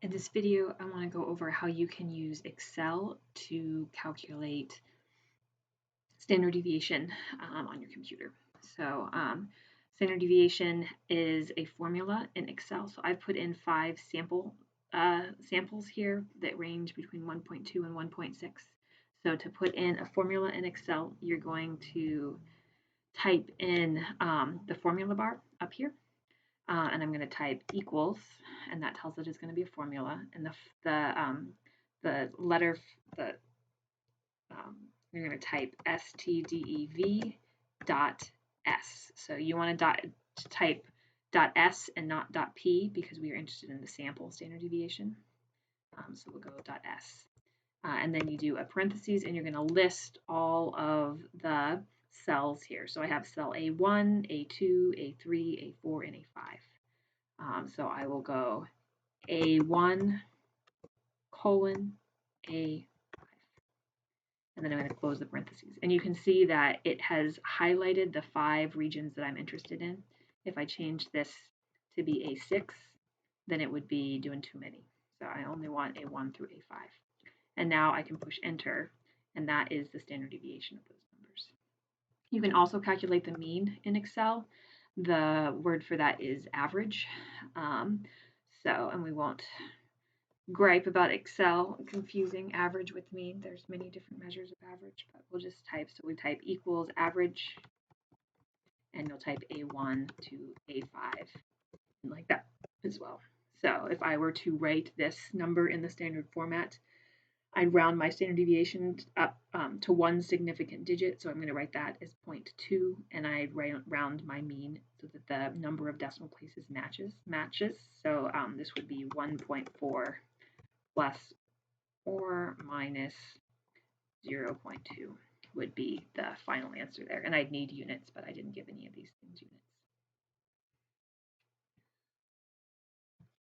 In this video, I want to go over how you can use Excel to calculate standard deviation on your computer. So standard deviation is a formula in Excel. So I've put in 5 samples here that range between 1.2 and 1.6. So to put in a formula in Excel, you're going to type in the formula bar up here. And I'm going to type equals, and that tells it it's going to be a formula. And the letter, you're going to type stdev dot s. So you want to type dot s and not dot p because we are interested in the sample standard deviation. So we'll go dot s. And then you do a parentheses, and you're going to list all of the cells here. So I have cell A1, A2, A3, A4, and A5. So I will go A1 colon A5. And then I'm going to close the parentheses. And you can see that it has highlighted the 5 regions that I'm interested in. If I change this to be A6, then it would be doing too many. So I only want A1 through A5. And now I can push enter, and that is the standard deviation of those numbers. You can also calculate the mean in Excel. The word for that is average. And we won't gripe about Excel confusing average with mean. There's many different measures of average, but we'll just type. So we type equals average, and you'll type A1 to A5, like that as well. So if I were to write this number in the standard format, I'd round my standard deviation up to 1 significant digit. So I'm going to write that as 0.2, and I'd round my mean so that the number of decimal places matches. So this would be 1.4 plus or minus 0.2 would be the final answer there. And I'd need units, but I didn't give any of these